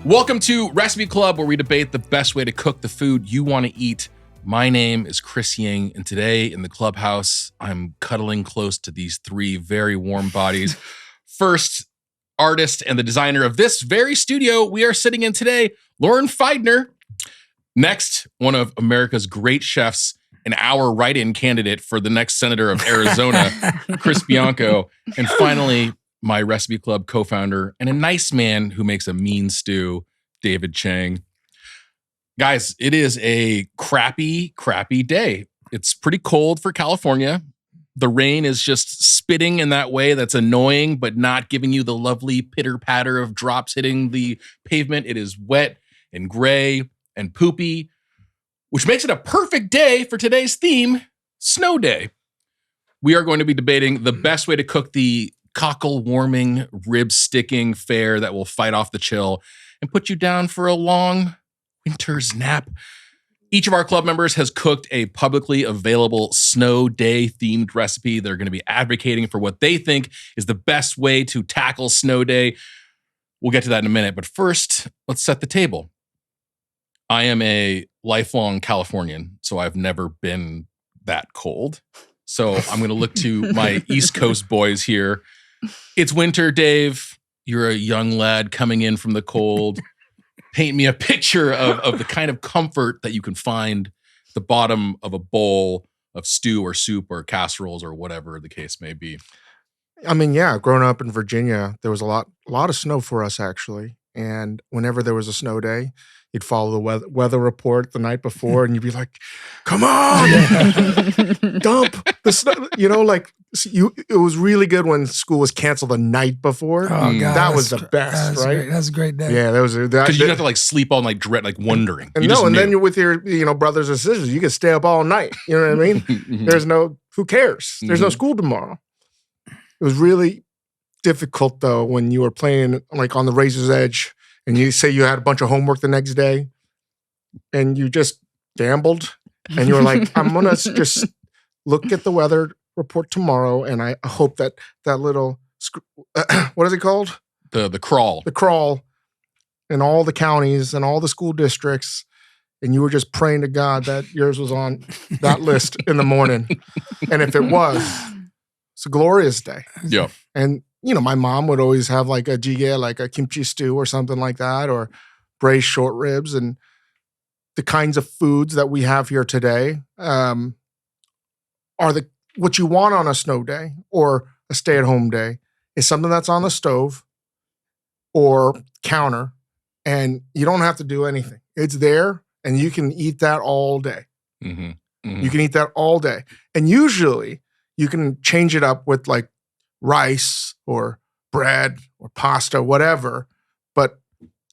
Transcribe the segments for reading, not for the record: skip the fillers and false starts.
Welcome to Recipe Club, where we debate the best way to cook the food you want to eat. My name is Chris Yang, and today in the clubhouse, I'm cuddling close to these three very warm bodies. First, artist and the designer of this very studio we are sitting in today, Lauren Feidner. Next, one of America's great chefs, and our write-in candidate for the next senator of Arizona, Chris Bianco. And finally, my Recipe Club co-founder and a nice man who makes a mean stew, David Chang. Guys, it is a crappy day. It's pretty cold for California. The rain is just spitting in that way that's annoying, but not giving you the lovely pitter-patter of drops hitting the pavement. It is wet and gray and poopy, which makes it a perfect day for today's theme, Snow Day. We are going to be debating the best way to cook the cockle-warming, rib-sticking fare that will fight off the chill and put you down for a long winter's nap. Each of our club members has cooked a publicly available Snow Day-themed recipe. They're going to be advocating for what they think is the best way to tackle Snow Day. We'll get to that in a minute, but first, let's set the table. I am a lifelong Californian, so I've never been that cold. So I'm going to look to my East Coast boys here. It's winter, Dave. You're a young lad coming in from the cold. Paint me a picture of the kind of comfort that you can find at the bottom of a bowl of stew or soup or casseroles or whatever the case may be. I mean, yeah, growing up in Virginia, there was a lot of snow for us, actually. And whenever there was a snow day, you'd follow the weather report the night before, and you'd be like, "Come on, dump the snow." You know, like it was really good when school was canceled the night before. Oh, God, that was the best, right? Great. That's a great day. Yeah, that was because you have to like sleep all night, wondering. And then you're with your brothers and sisters. You can stay up all night. You know what I mean? There's no who cares? There's no school tomorrow. It was really difficult though when you were playing like on the razor's edge. And you say you had a bunch of homework the next day and you just gambled and you were like, I'm going to just look at the weather report tomorrow. And I hope that little, what is it called? The crawl. The crawl in all the counties and all the school districts. And you were just praying to God that yours was on that list in the morning. And if it was, it's a glorious day. Yeah. And my mom would always have like a jjigae, like a kimchi stew or something like that, or braised short ribs. And the kinds of foods that we have here today are what you want on a snow day or a stay-at-home day is something that's on the stove or counter, and you don't have to do anything. It's there, and you can eat that all day. Mm-hmm. Mm-hmm. You can eat that all day. And usually you can change it up with like rice or bread or pasta, whatever, but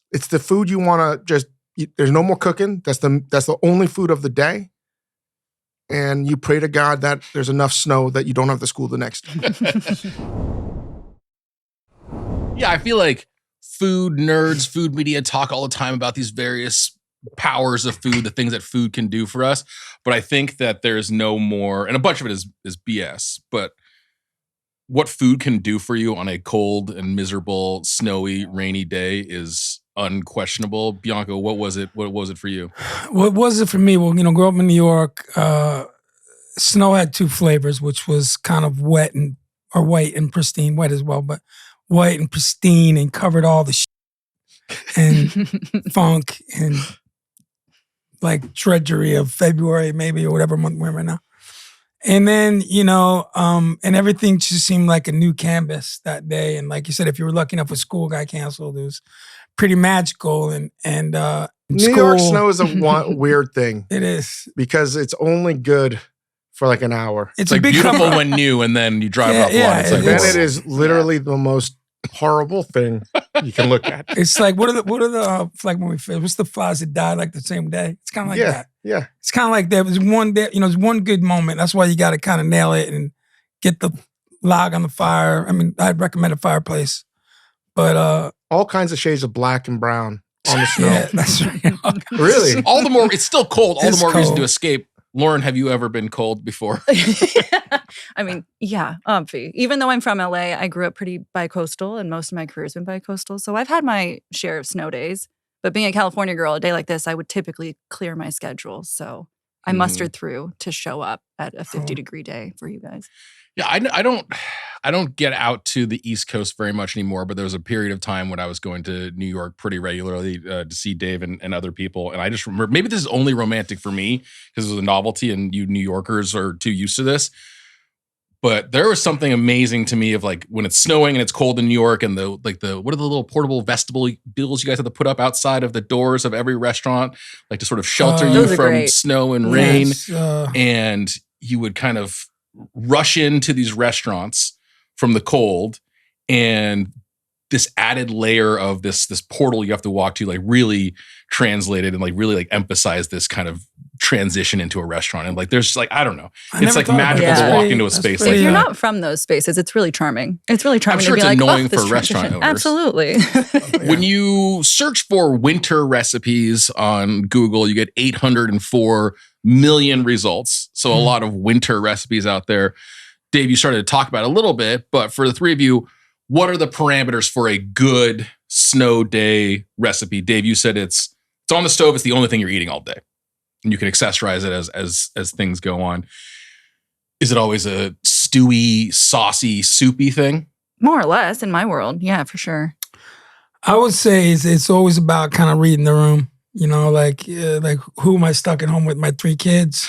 it's the food you want to just eat. There's no more cooking. That's the only food of the day. And you pray to God that there's enough snow that you don't have to school the next day. Yeah, I feel like food nerds, food media talk all the time about these various powers of food, the things that food can do for us. But I think that there's no more, and a bunch of it is BS, but what food can do for you on a cold and miserable, snowy, rainy day is unquestionable. Bianco, what was it? What was it for you? What was it for me? Well, grew up in New York. Snow had two flavors, which was kind of white and pristine, wet as well, but white and pristine and covered all the and funk and like drudgery of February, maybe, or whatever month we're in right now. And then, and everything just seemed like a new canvas that day. And like you said, if you were lucky enough with school got canceled, it was pretty magical. And New York snow is a weird thing. It is. Because it's only good for like an hour. It's like beautiful when new, and then you drive off one. It's like, then it is literally the most horrible thing you can look at. It's like, what are the like when what's the flowers that die like the same day? It's kind of like that. Yeah. It's kind of like there was one day, there's one good moment. That's why you got to kind of nail it and get the log on the fire. I mean, I'd recommend a fireplace, but all kinds of shades of black and brown on the snow. Yeah, that's right. Really? All the more, it's still cold. All It's the more reason cold. to escape. Lauren, have you ever been cold before? I mean, yeah. Even though I'm from LA, I grew up pretty bi-coastal, and most of my career's been bi-coastal. So I've had my share of snow days. But being a California girl, a day like this, I would typically clear my schedule. So I mustered through to show up at a 50-degree day for you guys. Yeah, I don't get out to the East Coast very much anymore, but there was a period of time when I was going to New York pretty regularly to see Dave and other people. And I just remember, maybe this is only romantic for me because it was a novelty and you New Yorkers are too used to this. But there was something amazing to me of like when it's snowing and it's cold in New York and the what are the little portable vestibules you guys have to put up outside of the doors of every restaurant, like to sort of shelter you from great. snow and rain. And you would kind of rush into these restaurants from the cold, and this added layer of this portal you have to walk to like really translated and like really like emphasize this kind of transition into a restaurant. And like there's like, I don't know, it's like magical to walk into a space like if that. you're not from those spaces, it's really charming. It's really charming. I'm sure to it's be annoying like, oh, for restaurant owners. Absolutely. When you search for winter recipes on Google, you get 804 million results. So a lot of winter recipes out there. Dave, you started to talk about it a little bit, but for the three of you, what are the parameters for a good snow day recipe? Dave, you said it's on the stove. It's the only thing you're eating all day, and you can accessorize it as things go on. Is it always a stewy, saucy, soupy thing? More or less in my world. Yeah, for sure. I would say it's always about kind of reading the room. You know, like who am I stuck at home with my 3 kids?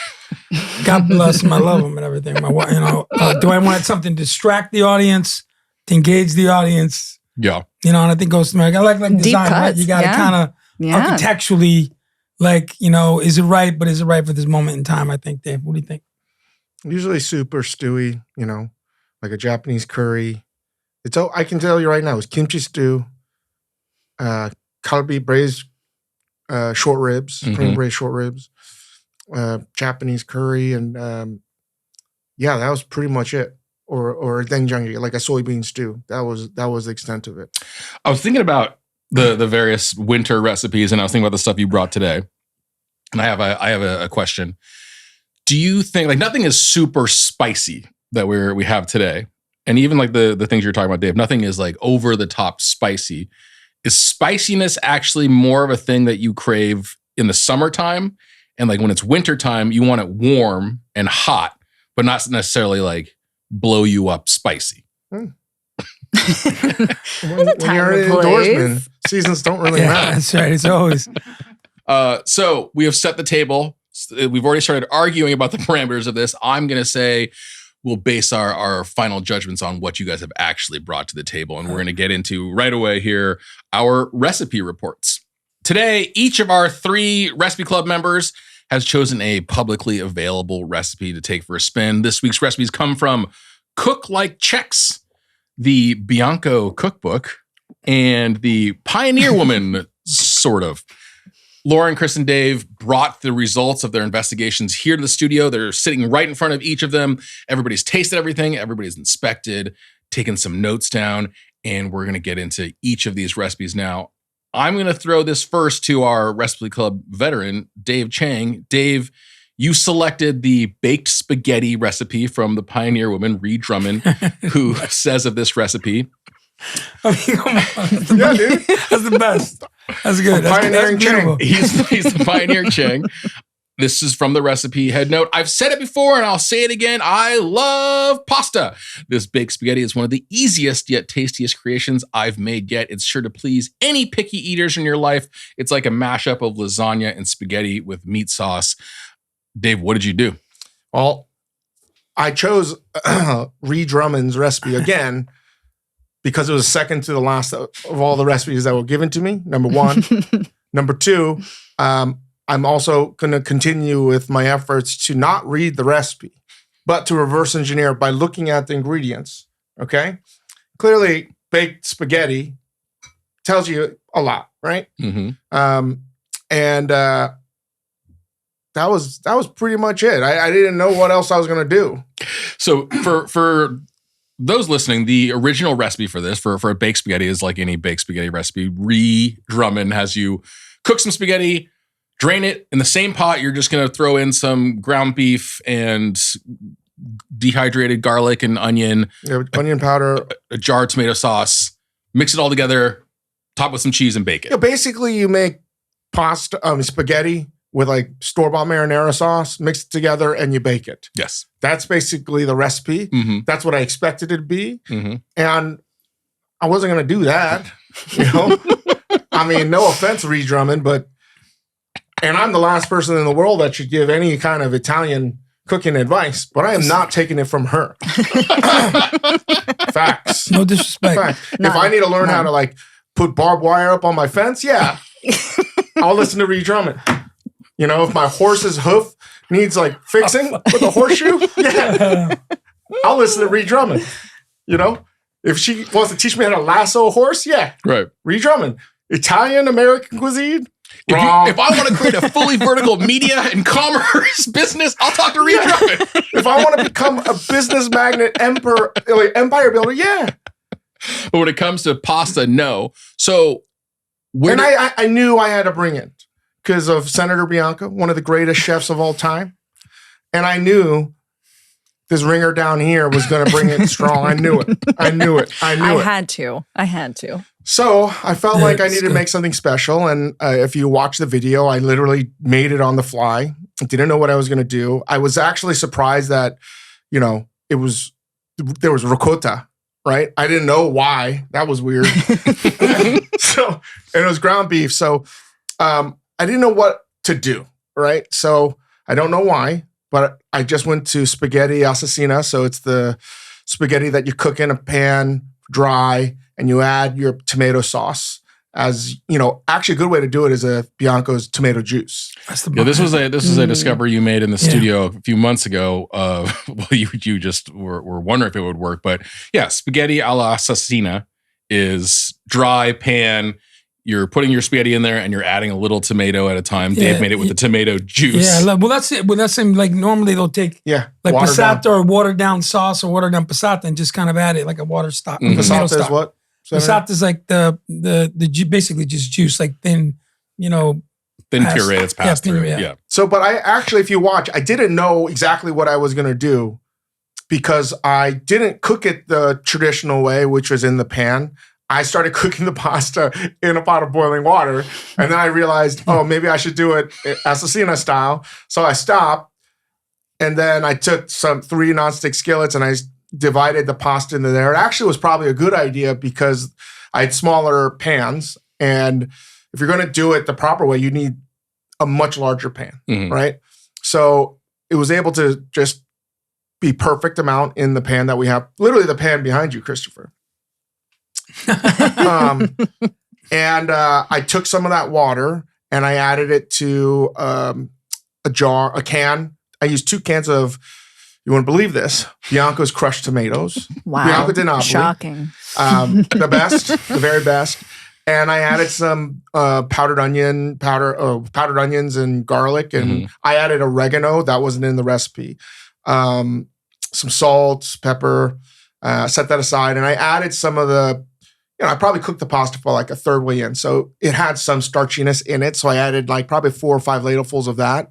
God bless them. I love them and everything. Do I want something to distract the audience, to engage the audience? Yeah. You know, and I think goes to I like deep design, cuts. right? You got to kind of architecturally, like, you know, is it right? But is it right for this moment in time? I think, Dave. What do you think? Usually super stewy, you know, like a Japanese curry. I can tell you right now, it's kimchi stew, kalbi braised short ribs, cream braised short ribs, Japanese curry, and that was pretty much it. Or doenjang, like a soybean stew. That was the extent of it. I was thinking about the various winter recipes, and I was thinking about the stuff you brought today. And I have a question. Do you think, like, nothing is super spicy that we have today, and even like the things you're talking about, Dave, nothing is like over the top spicy. Is spiciness actually more of a thing that you crave in the summertime? And like when it's wintertime, you want it warm and hot, but not necessarily like man, you up spicy. When you're an indoorsman, seasons don't really matter. That's right. It's always. So we have set the table. We've already started arguing about the parameters of this. I'm going to say we'll base our final judgments on what you guys have actually brought to the table. And we're going to get into right away here our recipe reports. Today, each of our 3 Recipe Club members has chosen a publicly available recipe to take for a spin. This week's recipes come from Cook Like Czechs, the Bianco cookbook, and the Pioneer Woman, sort of. Lauren, Chris, and Dave brought the results of their investigations here to the studio. They're sitting right in front of each of them. Everybody's tasted everything. Everybody's inspected, taken some notes down, and we're going to get into each of these recipes now. I'm going to throw this first to our Recipe Club veteran, Dave Chang. Dave, you selected the baked spaghetti recipe from the Pioneer Woman, Ree Drummond, who says of this recipe. I mean, come on. Yeah, dude. That's the best. That's good. Pioneering Chang. He's the Pioneer Chang. This is from the recipe head note. I've said it before and I'll say it again. I love pasta. This baked spaghetti is one of the easiest yet tastiest creations I've made yet. It's sure to please any picky eaters in your life. It's like a mashup of lasagna and spaghetti with meat sauce. Dave, what did you do? Well, I chose Ree Drummond's recipe again because it was second to the last of all the recipes that were given to me, number 1. Number 2, I'm also going to continue with my efforts to not read the recipe, but to reverse engineer by looking at the ingredients, okay? Clearly, baked spaghetti tells you a lot, right? Mm-hmm. That was pretty much it. I didn't know what else I was going to do. So for those listening, the original recipe for this, for a baked spaghetti, is like any baked spaghetti recipe. Ree Drummond has you cook some spaghetti, drain it in the same pot. You're just going to throw in some ground beef and dehydrated garlic and onion, Onion powder, a jar of tomato sauce, mix it all together, Top with some cheese and bacon. Yeah, basically you make spaghetti with like store-bought marinara sauce, mix it together, and you bake it. Yes. That's basically the recipe. Mm-hmm. That's what I expected it to be. Mm-hmm. And I wasn't going to do that, you know? I mean, no offense, Ree Drummond, and I'm the last person in the world that should give any kind of Italian cooking advice, but I am not taking it from her. Facts. No disrespect. Facts. If I need to learn how to like put barbed wire up on my fence, yeah, I'll listen to Ree Drummond. You know, if my horse's hoof needs like fixing with a horseshoe, yeah, I'll listen to Ree Drummond. You know, if she wants to teach me how to lasso a horse, yeah, right. Ree Drummond. Italian American cuisine. If I want to create a fully vertical media and commerce business, I'll talk to Ree Drummond. If I want to become a business magnet, empire builder, yeah. But when it comes to pasta, no. So, I knew I had to bring it because of Senator Bianco, one of the greatest chefs of all time, and I knew this ringer down here was going to bring it strong. I knew it. I had to. So I felt like I needed to make something special. And if you watch the video, I literally made it on the fly. I didn't know what I was going to do. I was actually surprised that, you know, there was ricotta, right? I didn't know why. That was weird. And it was ground beef. So I didn't know what to do, right? So I don't know why, but I just went to spaghetti assassina. So it's the spaghetti that you cook in a pan, dry, and you add your tomato sauce. As you know, actually a good way to do it is a Bianco's tomato juice. This was a discovery you made in the studio a few months ago. Well, you just were wondering if it would work, but yeah, spaghetti alla assassina is dry pan. You're putting your spaghetti in there and you're adding a little tomato at a time. Dave made it with the tomato juice. Yeah, well, that's it. Well, that's like normally they'll take like passata or watered down sauce or watered down passata and just kind of add it like a water stock. Mm-hmm. Passata is what? Passata is like the basically just juice, like thin, you know. Thin puree that's passed through. Yeah. So, but I actually, if you watch, I didn't know exactly what I was going to do because I didn't cook it the traditional way, which was in the pan. I started cooking the pasta in a pot of boiling water. And then I realized, maybe I should do it assassina style. So I stopped. And then I took 3 nonstick skillets and I divided the pasta into there. It actually was probably a good idea because I had smaller pans. And if you're going to do it the proper way, you need a much larger pan, right? So it was able to just be perfect amount in the pan that we have. Literally the pan behind you, Christopher. And I took some of that water and I added it to a can. I used 2 cans of, you wouldn't believe this, Bianco's crushed tomatoes. Wow. Bianco di Napoli. Shocking. The best, the very best. And I added some powdered onions and garlic. And I added oregano. That wasn't in the recipe. Some salt, pepper, set that aside. And I added some of the, I probably cooked the pasta for like a third way in. So it had some starchiness in it. So I added like probably 4 or 5 ladlefuls of that.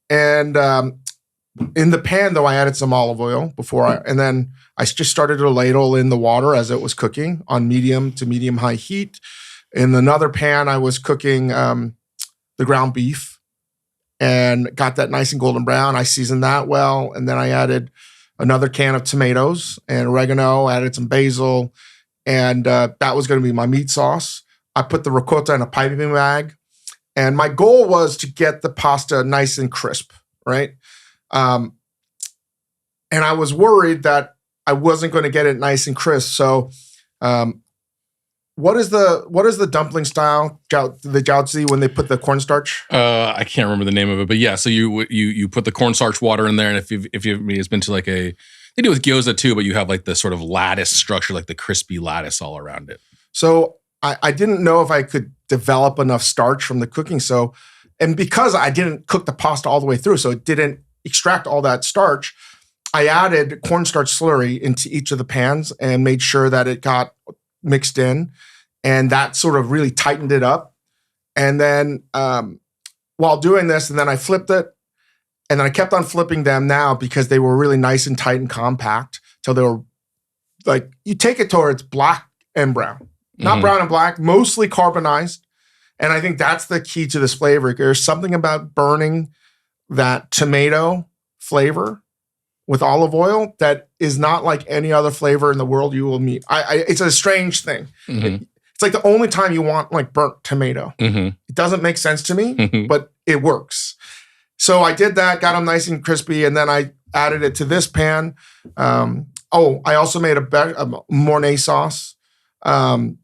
And in the pan, though, I added some olive oil and then I just started to ladle in the water as it was cooking on medium to medium high heat. In another pan, I was cooking the ground beef and got that nice and golden brown. I seasoned that well. And then I added another can of tomatoes and oregano, added some basil, and that was going to be my meat sauce. I put the ricotta in a piping bag. And my goal was to get the pasta nice and crisp, right? And I was worried that I wasn't going to get it nice and crisp. So what is the dumpling style, the jiaozi, when they put the cornstarch? I can't remember the name of it, but yeah. So you put the cornstarch water in there, and if it's been to like they do it with gyoza too, but you have like the sort of lattice structure, like the crispy lattice all around it. So I didn't know if I could develop enough starch from the cooking. So, and because I didn't cook the pasta all the way through, so it didn't extract all that starch, I added cornstarch slurry into each of the pans and made sure that it got mixed in. And that sort of really tightened it up. And then while doing this, and then I flipped it. And then I kept on flipping them now because they were really nice and tight and compact till they were like, you take it towards black and brown. not brown and black, mostly carbonized. And I think that's the key to this flavor. There's something about burning that tomato flavor with olive oil that is not like any other flavor in the world you will meet. It's a strange thing. It's like the only time you want like burnt tomato. It doesn't make sense to me, but it works. So I did that, got them nice and crispy, and then I added it to this pan. I also made a Mornay sauce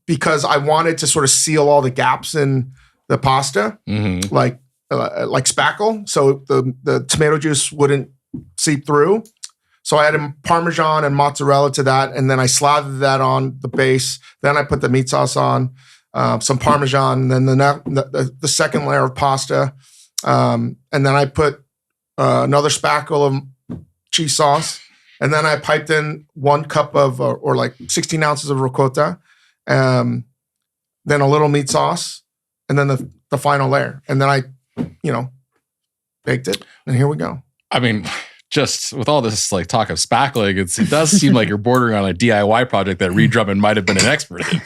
because I wanted to sort of seal all the gaps in the pasta, like spackle, so the tomato juice wouldn't seep through. So I added Parmesan and mozzarella to that, and then I slathered that on the base. Then I put the meat sauce on, some Parmesan, and then the second layer of pasta. And then I put another spackle of cheese sauce. And then I piped in 1 cup of, or like 16 ounces of ricotta. Then a little meat sauce. And then the final layer. And then I, baked it. And here we go. I mean, just with all this like talk of spackling, it does seem like you're bordering on a DIY project that Reed Drummond might have been an expert in.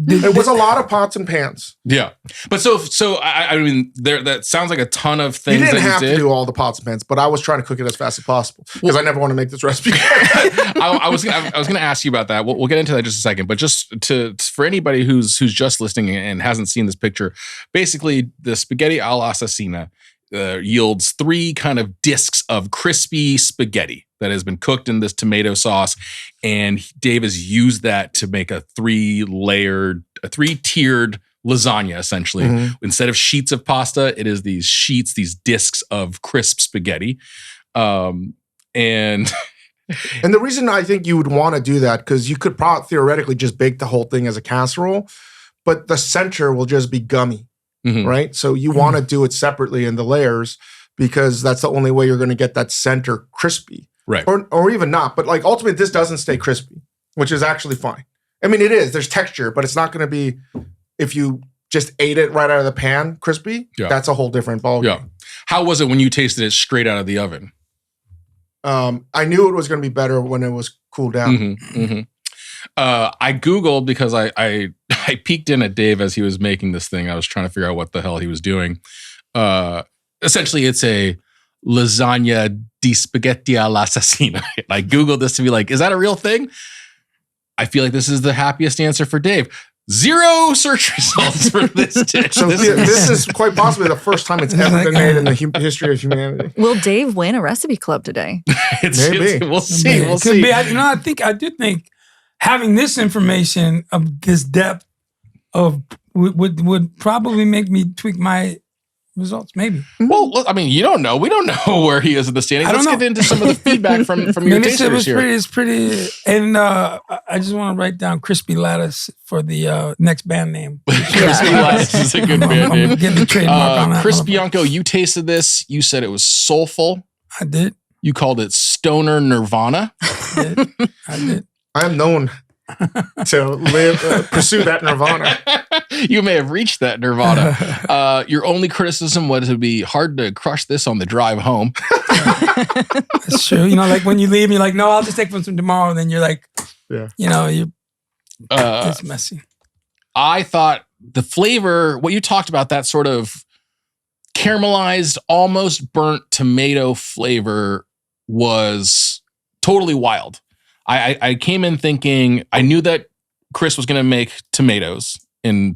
It was a lot of pots and pans. Yeah, but so I mean, that sounds like a ton of things. You didn't have to do all the pots and pans, but I was trying to cook it as fast as possible because I never want to make this recipe. I was going to ask you about that. We'll get into that in just a second, but just for anybody who's just listening and hasn't seen this picture, basically the spaghetti all'assassina yields 3 kind of discs of crispy spaghetti that has been cooked in this tomato sauce. And Dave has used that to make a 3-tiered lasagna, essentially. Instead of sheets of pasta, it is these discs of crisp spaghetti. And the reason I think you would want to do that, because you could probably theoretically just bake the whole thing as a casserole, but the center will just be gummy. Right? So you want to do it separately in the layers because that's the only way you're going to get that center crispy. Right. Or even not. But like ultimately, this doesn't stay crispy, which is actually fine. I mean, it is. There's texture, but it's not going to be, if you just ate it right out of the pan crispy, that's a whole different ballgame. Yeah. How was it when you tasted it straight out of the oven? I knew it was going to be better when it was cooled down. I Googled because I peeked in at Dave as he was making this thing. I was trying to figure out what the hell he was doing. Essentially, it's a lasagna di spaghetti all'assassina. I Googled this to be like, is that a real thing? I feel like this is the happiest answer for Dave. 0 search results for this dish. So this is quite possibly the first time it's ever been made in the history of humanity. Will Dave win a recipe club today? Maybe. We'll see. We'll see. I do think having this information of this depth of would probably make me tweak my results, maybe. Well, look, I mean, you don't know. We don't know where he is in the standings. Let's get into some of the feedback from your tasters here. It's pretty, and I just want to write down Crispy Lattice for the next band name. Crispy Lattice is a good band name. I'm getting the trademark on that. Chris Bianco, you tasted this. You said it was soulful. I did. You called it stoner nirvana. I did. I am known to pursue that nirvana. You may have reached that nirvana. Your only criticism was it would be hard to crush this on the drive home. That's true. Like when you leave, you're like, no, I'll just take some tomorrow. And then you're like, it's messy. I thought the flavor, what you talked about, that sort of caramelized, almost burnt tomato flavor was totally wild. I came in thinking, I knew that Chris was going to make meatballs in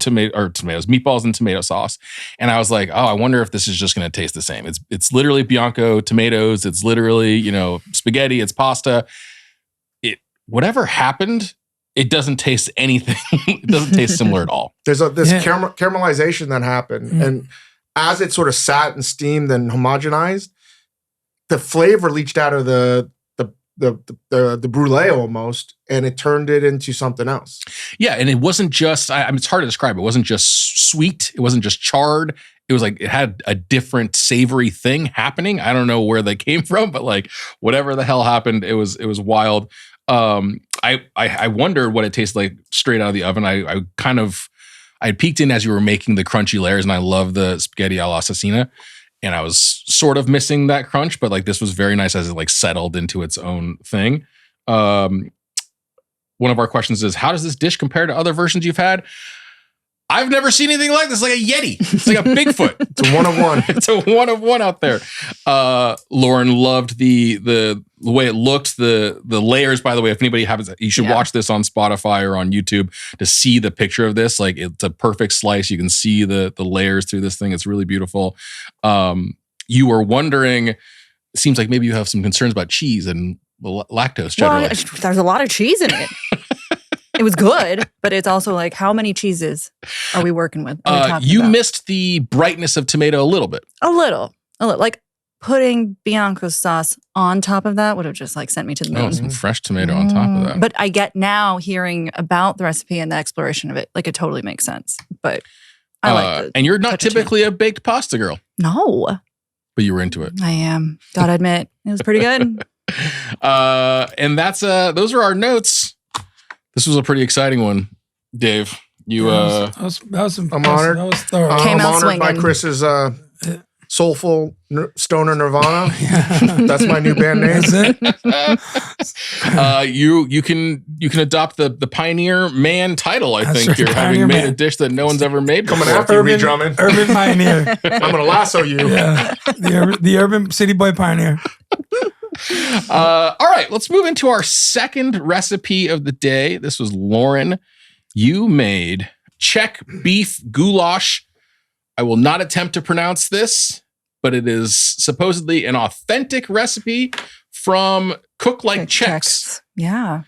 tomato sauce. And I was like, oh, I wonder if this is just going to taste the same. It's literally Bianco tomatoes. It's literally, spaghetti, it's pasta. Whatever happened, it doesn't taste anything. It doesn't taste similar at all. There's this caramelization that happened. And as it sort of sat and steamed and homogenized, the flavor leached out of the brulee almost, and it turned it into something else. Yeah, and it wasn't just, it's hard to describe. It wasn't just sweet. It wasn't just charred. It was like it had a different savory thing happening. I don't know where they came from, but like whatever the hell happened, it was wild. I wondered what it tasted like straight out of the oven. I peeked in as you were making the crunchy layers, and I love the spaghetti all'assassina. And I was sort of missing that crunch, but like this was very nice as it like settled into its own thing. one of our questions is, how does this dish compare to other versions you've had? I've never seen anything like this. It's like a Yeti. It's like a Bigfoot. It's a one of one. It's a one of one out there. Lauren loved the way it looked, the layers. By the way, if anybody haven't, you should watch this on Spotify or on YouTube to see the picture of this. Like, it's a perfect slice. You can see the layers through this thing. It's really beautiful. You were wondering, it seems like maybe you have some concerns about cheese and lactose generally. Well, there's a lot of cheese in it. It was good, but it's also like, how many cheeses are we working with? You missed the brightness of tomato a little bit. A little. Like putting Bianco's sauce on top of that would have just like sent me to the moon. Oh, some fresh tomato on top of that. But I get now hearing about the recipe and the exploration of it, like it totally makes sense. But I like it. And you're not typically a baked pasta girl. No. But you were into it. I am. Gotta admit, it was pretty good. And that's those are our notes. This was a pretty exciting one, Dave. You that was impressive. I'm honored. That was thorough. Came I'm out honored by swinging. Chris's soulful stoner Nirvana. That's my new band name. That's it. You can adopt the Pioneer Man title. I That's think right, you're having Pioneer made Man. a dish that no one's ever made Coming before. after you, Drummond. Urban pioneer. I'm gonna lasso you. Yeah. The urban city boy pioneer. All right, let's move into our second recipe of the day. This was Lauren. You made Czech beef goulash. I will not attempt to pronounce this, but it is supposedly an authentic recipe from Cook Like Czechs. Yeah.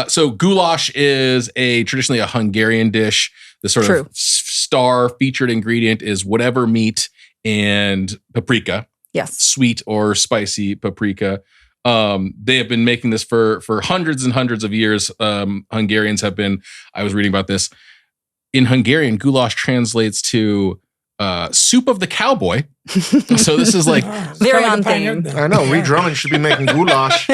So goulash is traditionally a Hungarian dish. The sort of star featured ingredient is whatever meat and paprika. Yes. Sweet or spicy paprika. They have been making this for hundreds and hundreds of years. Hungarians have been, I was reading about this. In Hungarian, goulash translates to soup of the cowboy. So this is like Very Kinda on the pioneer theme. thing. I know. Reed Drummond should be making goulash.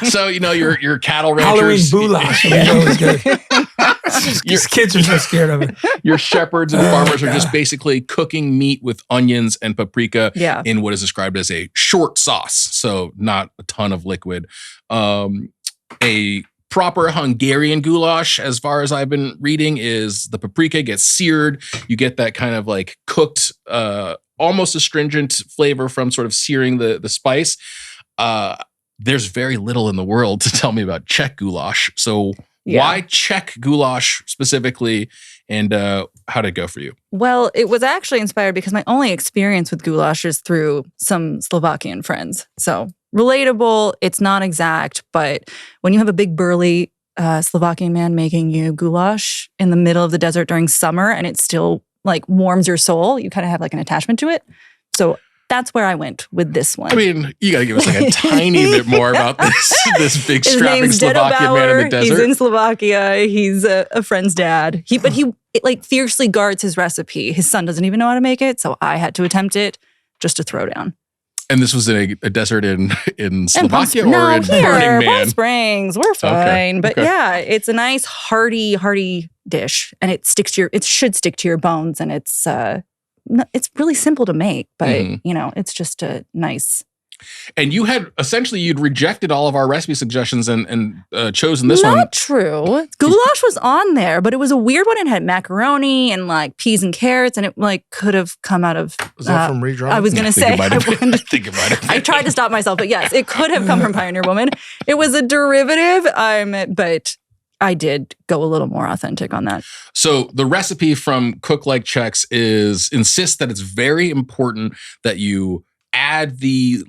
so your cattle Halloween ranchers, goulash. You know, it's good. These kids are so scared of it. your shepherds and farmers are just basically cooking meat with onions and paprika in what is described as a short sauce. So not a ton of liquid. A proper Hungarian goulash, as far as I've been reading, is the paprika gets seared. You get that kind of like cooked, almost astringent flavor from sort of searing the spice. There's very little in the world to tell me about Czech goulash. So why Czech goulash specifically, and how did it go for you? Well, it was actually inspired because my only experience with goulash is through some Slovakian friends. So relatable, it's not exact, but when you have a big burly Slovakian man making you goulash in the middle of the desert during summer and it still like warms your soul, you kind of have like an attachment to it. So that's where I went with this one. I mean, you got to give us like a tiny bit more about this big His strapping name's Slovakian man in the desert. He's in Slovakia. He's a friend's dad. But he like fiercely guards his recipe. His son doesn't even know how to make it, so I had to attempt it just to throw down. And this was in a desert in Slovakia and or in here, Burning Man? Palm Springs. We're fine. Okay. But yeah, it's a nice hearty dish, and it should stick to your bones, and it's really simple to make, but it's just a nice. And you'd rejected all of our recipe suggestions and chosen this one. Not true. Goulash was on there, but it was a weird one. It had macaroni and like peas and carrots, and it like could have come out of. Was that from Reed Drummond? I was going to say. I think it might have been. I tried to stop myself, but yes, it could have come from Pioneer Woman. It was a derivative, but I did go a little more authentic on that. So the recipe from Cook Like Czechs insists that it's very important that you add the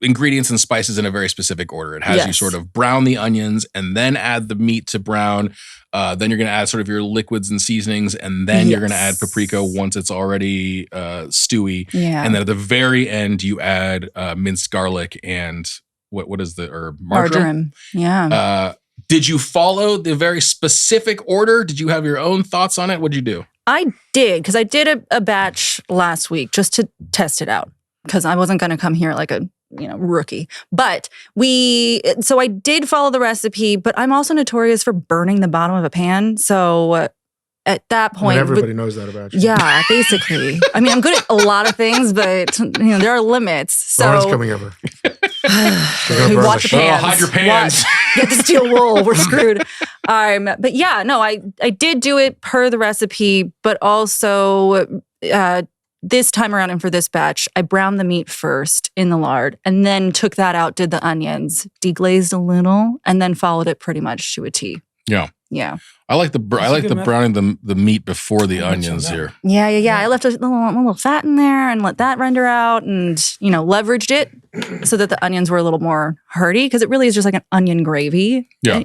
ingredients and spices in a very specific order. It has you sort of brown the onions and then add the meat to brown. Then you're going to add sort of your liquids and seasonings, and then you're going to add paprika once it's already stewy. Yeah. And then at the very end, you add minced garlic and what is the herb? Marjoram. Yeah. Did you follow the very specific order? Did you have your own thoughts on it? What'd you do? I did, because I did a batch last week just to test it out, because I wasn't going to come here like a rookie. But so I did follow the recipe, but I'm also notorious for burning the bottom of a pan. So at that point, everybody knows that about you. Yeah, basically. I mean, I'm good at a lot of things, but there are limits. So Lauren's coming over. burn Watch the your pants. hide your pants. Get the steel wool. We're screwed. But yeah, no, I did do it per the recipe, but also this time around and for this batch, I browned the meat first in the lard and then took that out, did the onions, deglazed a little, and then followed it pretty much to a T. Yeah. Yeah. I like the browning the meat before the onions here. Yeah. I left a little fat in there and let that render out and, leveraged it so that the onions were a little more hearty because it really is just like an onion gravy. Yeah.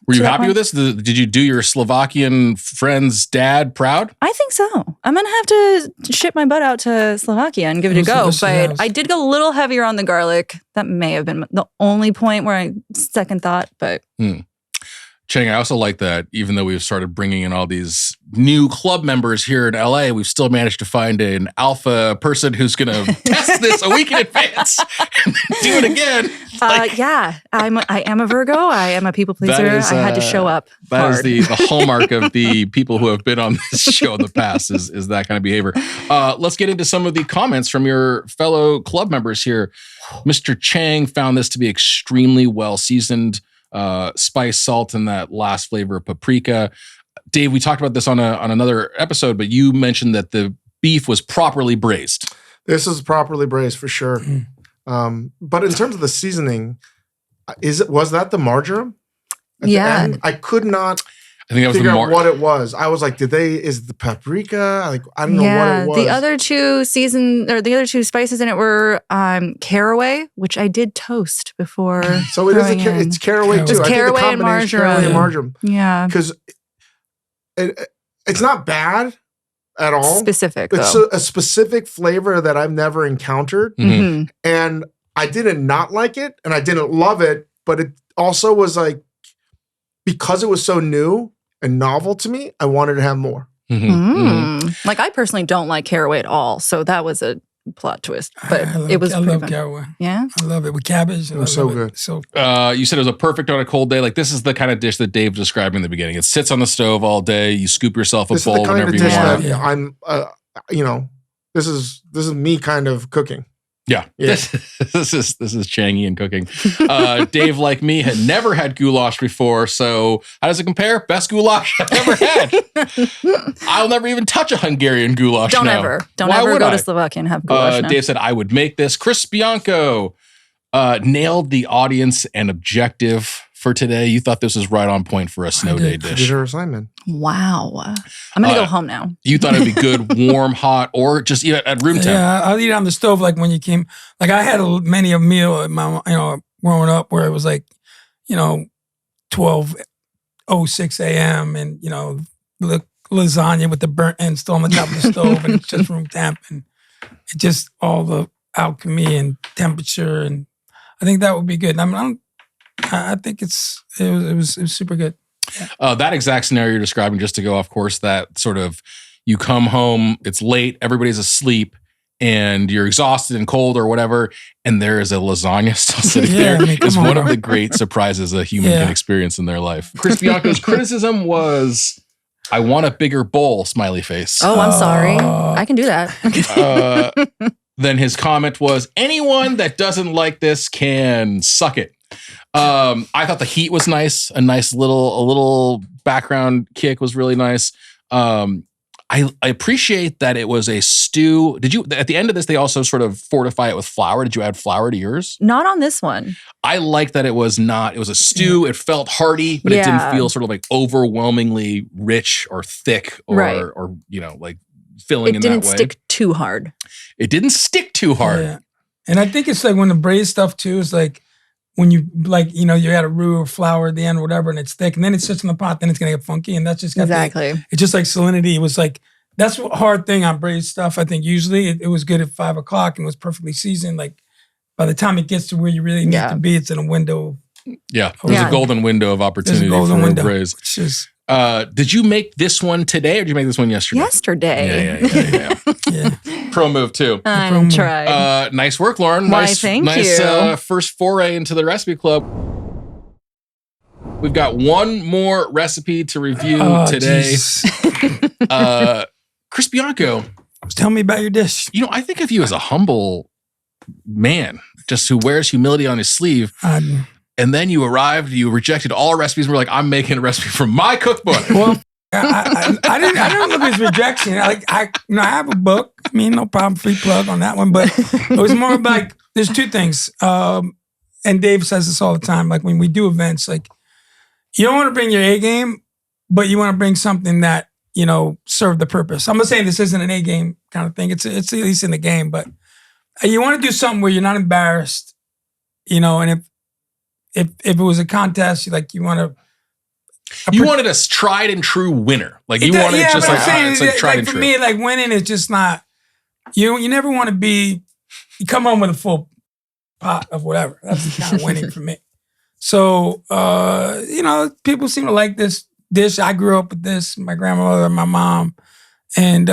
Were you happy with this? Did you do your Slovakian friend's dad proud? I think so. I'm going to have to ship my butt out to Slovakia and give it a go. But I did go a little heavier on the garlic. That may have been the only point where I second thought, but... Chang, I also like that even though we've started bringing in all these new club members here in LA, we've still managed to find an alpha person who's going to test this a week in advance and then do it again. I am a Virgo. I am a people pleaser. I had to show up. That is the hallmark of the people who have been on this show in the past is that kind of behavior. Let's get into some of the comments from your fellow club members here. Mr. Chang found this to be extremely well seasoned. Spice, salt, and that last flavor of paprika. Dave, we talked about this on another episode, but you mentioned that the beef was properly braised. This is properly braised for sure. But in terms of the seasoning, was that the marjoram? At the end? I could not figure out what it was. I was like, is the paprika? Like, I don't know what it was. The other two spices in it were caraway, which I did toast before. So it's caraway too. It's caraway and marjoram. Yeah. Because it's not bad at all. Specific, it's though. a specific flavor that I've never encountered. Mm-hmm. And I didn't not like it and I didn't love it, but it also was like, because it was so new and novel to me, I wanted to have more. Like, I personally don't like caraway at all, so that was a plot twist. But I love caraway. Yeah? I love it with cabbage. It was so good. So, you said it was a perfect on a cold day. Like, this is the kind of dish that Dave described in the beginning. It sits on the stove all day. You scoop yourself a bowl whenever you want. This is me kind of cooking. Yeah. This is Changian cooking. Dave, like me, had never had goulash before. So how does it compare? Best goulash I've ever had. I'll never even touch a Hungarian goulash. Don't now. ever go to Slovakia and have goulash. Dave said I would make this. Chris Bianco nailed the audience and objective for today. You thought this was right on point for a snow day dish. Did her assignment. Wow. I'm going to go home now. You thought it'd be good, warm, hot, or just eat it at room temp? Yeah, I'll eat it on the stove like when you came. Like, I had many a meal at my, growing up where it was like, 12:06 a.m. and, the lasagna with the burnt end still on the top of the stove and it's just room temp and it just all the alchemy and temperature, and I think that would be good. I think it was super good. Yeah. That exact scenario you're describing, just to go off course, that sort of you come home, it's late, everybody's asleep, and you're exhausted and cold or whatever, and there is a lasagna still sitting there. It's one of the great surprises a human can experience in their life. Chris Bianco's criticism was, I want a bigger bowl, smiley face. Oh, I'm sorry. I can do that. Then his comment was, anyone that doesn't like this can suck it. I thought the heat was nice. A little background kick was really nice. I appreciate that it was a stew. Did you, at the end of this, they also sort of fortify it with flour? Did you add flour to yours? Not on this one. I like that it was a stew. It felt hearty, but it didn't feel sort of like overwhelmingly rich or thick or like filling in that way. It didn't stick too hard. It didn't stick too hard. Yeah. And I think it's like when the braised stuff too is like, when you you add a roux or flour at the end or whatever, and it's thick, and then it sits in the pot, then it's gonna get funky, and that's just got it's just like salinity. It was like, that's a hard thing on braised stuff. I think usually it was good at 5 o'clock and was perfectly seasoned. Like by the time it gets to where you really need to be, it's in a window. Yeah, there's a golden window of opportunity for a braise. Did you make this one today, or did you make this one yesterday? Yesterday. Yeah. Pro move too. I tried. Nice work, Lauren. Nice first foray into the recipe club. We've got one more recipe to review today. Chris Bianco, tell me about your dish. I think of you as a humble man, just who wears humility on his sleeve. And then you arrived, you rejected all recipes, and were like, I'm making a recipe from my cookbook. Well, I didn't look at his rejection. I have a book. I mean, no problem, free plug on that one. But it was more like, there's two things. And Dave says this all the time. Like when we do events, like you don't want to bring your A game, but you want to bring something that, serve the purpose. I'm not saying this isn't an A game kind of thing. It's at least in the game, but you want to do something where you're not embarrassed, and if it was a contest, like you want to. You wanted a tried and true winner. Like you wanted just like, it's like tried and true. For me, like winning is just not, you never want to be, you come home with a full pot of whatever. That's the kind of winning for me. So, people seem to like this dish. I grew up with this, my grandmother, my mom. And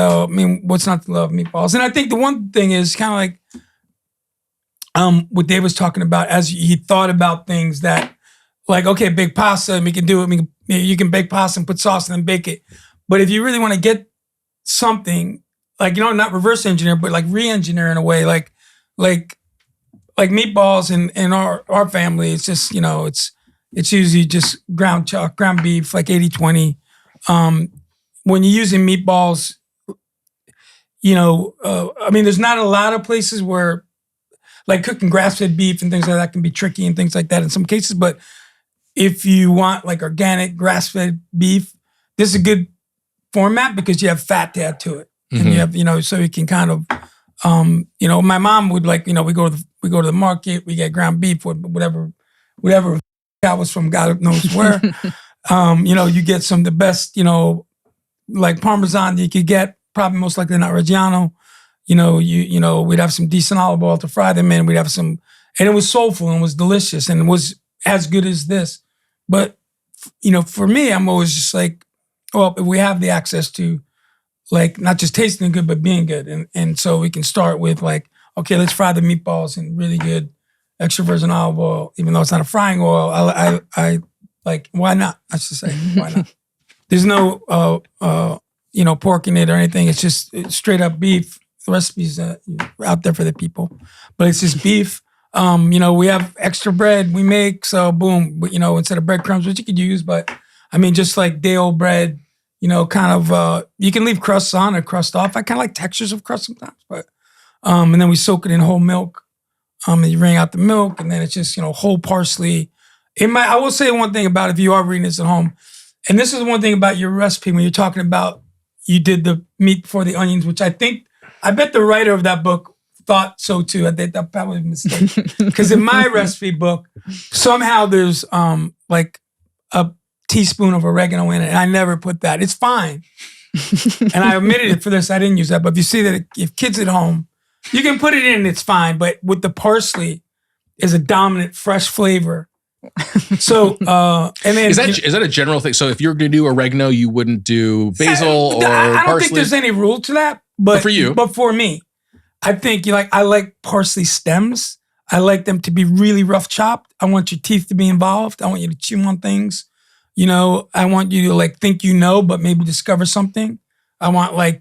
what's not to love meatballs? And I think the one thing is kind of like what Dave was talking about as he thought about things that, like, okay, bake pasta, and we can do it. You can bake pasta and put sauce and then bake it. But if you really want to get something, like, not reverse engineer, but like re-engineer in a way, like meatballs in our family, it's just, it's usually just ground beef, like 80-20. When you're using meatballs, there's not a lot of places where, like cooking grass-fed beef and things like that can be tricky and things like that in some cases. But if you want like organic grass-fed beef, this is a good format because you have fat to add to it. And you have, so you can kind of, my mom would like, we go to the market, we get ground beef or whatever that was from God knows where. You get some of the best, like Parmesan that you could get, probably most likely not Reggiano. We'd have some decent olive oil to fry them in. We'd have some, and it was soulful and it was delicious and it was as good as this. But, for me, I'm always just like, well, if we have the access to, like, not just tasting good, but being good. And so we can start with like, okay, let's fry the meatballs in really good extra virgin olive oil, even though it's not a frying oil. I like, why not? I should say, why not? There's no, pork in it or anything. It's just straight up beef. The recipe's out there for the people, but it's just beef. We have extra bread we make, so boom, instead of breadcrumbs, which you could use, but just like day old bread, kind of, you can leave crusts on or crust off. I kind of like textures of crust sometimes, but, and then we soak it in whole milk, and you wring out the milk, and then it's just, whole parsley. I will say one thing about if you are reading this at home, and this is one thing about your recipe when you're talking about, you did the meat before the onions, which I bet the writer of that book thought so too. I think that probably was a mistake. Because in my recipe book, somehow there's like a teaspoon of oregano in it. And I never put that. It's fine. And I omitted it for this. I didn't use that. But if you see that if kids at home, you can put it in, it's fine. But with the parsley is a dominant fresh flavor. So and then is that a general thing? So if you're going to do oregano, you wouldn't do basil or parsley? I don't think there's any rule to that. But for you, but for me, I think I like parsley stems. I like them to be really rough chopped. I want your teeth to be involved. I want you to chew on things. I want you to like think but maybe discover something. I want a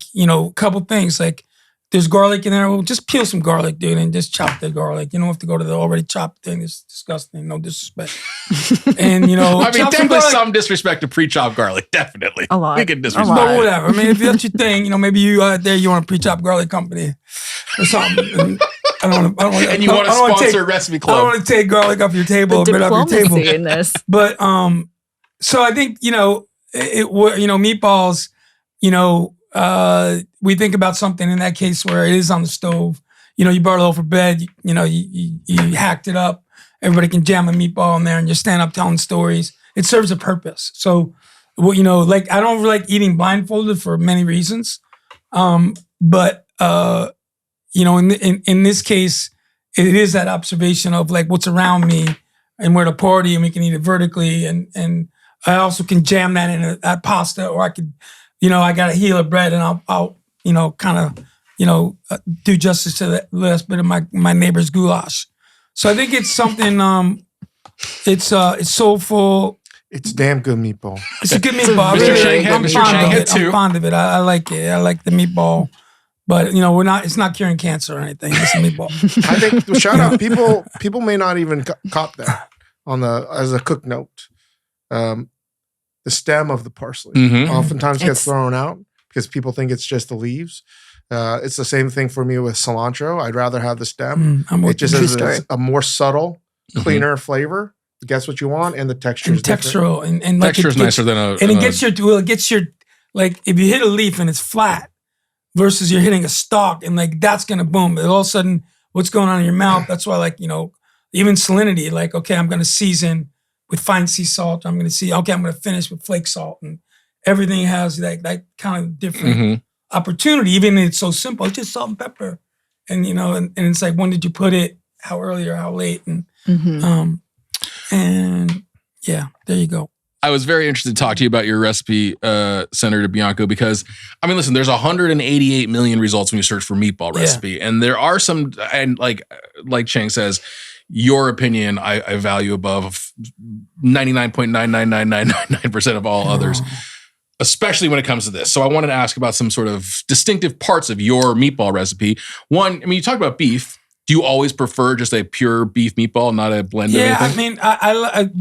couple things like there's garlic in there. Well, just peel some garlic, dude, and just chop the garlic. You don't have to go to the already chopped thing. It's disgusting. No disrespect. And definitely some disrespect to pre-chopped garlic. Definitely a lot. We can disrespect. But whatever. If that's your thing, maybe you out there you want a pre-chopped garlic company or something. And and you want to sponsor Recipe Club. I don't want to take garlic off your table, the or off your table. in this. But so I think meatballs. We think about something in that case where it is on the stove. You brought a loaf of bread. You hacked it up. Everybody can jam a meatball in there, and you stand up telling stories. It serves a purpose. So, I don't really like eating blindfolded for many reasons. But in this case, it is that observation of like what's around me, and we're at a party, and we can eat it vertically, and I also can jam that in a pasta, or I could. I got a heel of bread, and I'll kind of, do justice to the last bit of my neighbor's goulash. So I think it's something. It's soulful. It's damn good meatball. It's a good meatball. Mr. Chang had too. I'm fond of it. I like it. I like the meatball. But it's not curing cancer or anything. It's a meatball. I think shout out people may not even caught that as a cook note. The stem of the parsley oftentimes gets thrown out because people think it's just the leaves. It's the same thing for me with cilantro. I'd rather have the stem. It just is a more subtle, cleaner flavor. It gets what you want, and the texture is textural, and like texture is nicer than a. And it gets your like if you hit a leaf and it's flat versus you're hitting a stalk, and like that's gonna boom. And all of a sudden, what's going on in your mouth? That's why, like even salinity. Like okay, I'm gonna season with fine sea salt. I'm gonna finish with flake salt, and everything has that kind of different opportunity. Even if it's so simple, it's just salt and pepper, and and it's like when did you put it? How early or how late? And and yeah, there you go. I was very interested to talk to you about your recipe, Senator Bianco, because I mean, listen, there's 188 million results when you search for meatball recipe, and there are some, and like Chang says, your opinion I value above 99.99999% of all others, especially when it comes to this. So I wanted to ask about some sort of distinctive parts of your meatball recipe. One, I mean, you talked about beef. Do you always prefer just a pure beef meatball, not a blend? Yeah, or anything? I mean,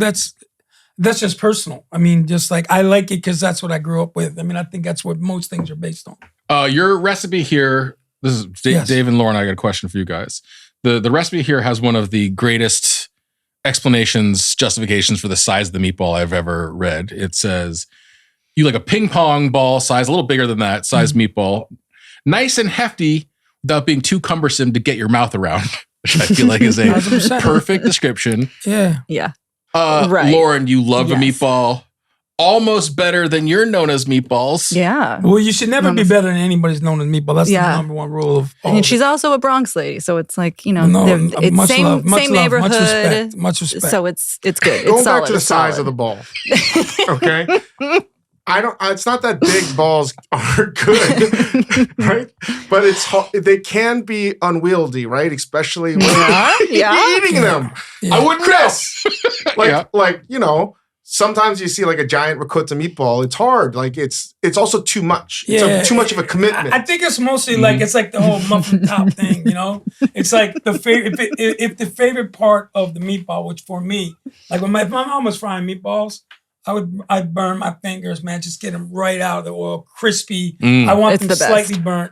that's just personal. I mean, just like I like it because that's what I grew up with. I mean, I think that's what most things are based on. Your recipe here, this is Dave and Lauren. I got a question for you guys. The recipe here has one of the greatest justifications for the size of the meatball I've ever read. It says, you like a ping pong ball size, a little bigger than that size meatball, nice and hefty without being too cumbersome to get your mouth around, which I feel like is a 100%. perfect description. Yeah. Yeah. Right. Lauren, you love a meatball almost better than you're known as meatballs. Yeah. Well, you should never be better than anybody's known as meatball. That's the number one rule of all. And she's also a Bronx lady, so it's like, it's same neighborhood. Much respect. So it's good. Going back to the size of the ball. Okay. It's not that big balls are good, right? But they can be unwieldy, right? Especially when you're eating them. Yeah. I wouldn't know. Sometimes you see like a giant ricotta meatball. It's hard. Like it's also too much. It's too much of a commitment. I think it's mostly like it's like the whole muffin top thing. It's like if the favorite part of the meatball, which for me, like when my mom was frying meatballs, I'd burn my fingers, man, just get them right out of the oil, crispy. I want them slightly burnt,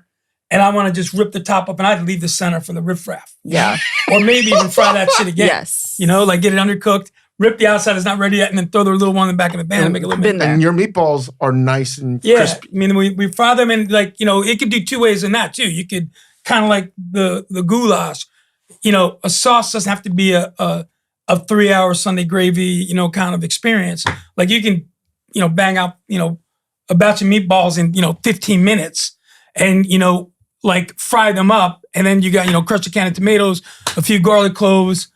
and I want to just rip the top up, and I'd leave the center for the riffraff. Yeah. Or maybe even fry that shit again. Yes. Like get it undercooked, rip the outside, it's not ready yet, and then throw the little one in the back of the pan and make a little bit. And your meatballs are nice and crispy. I mean, we fry them in it could do two ways in that too. You could kind of like the goulash, a sauce doesn't have to be a 3-hour Sunday gravy, kind of experience. Like you can, bang out, a batch of meatballs in, 15 minutes and, like fry them up. And then you got, crush a can of tomatoes, a few garlic cloves,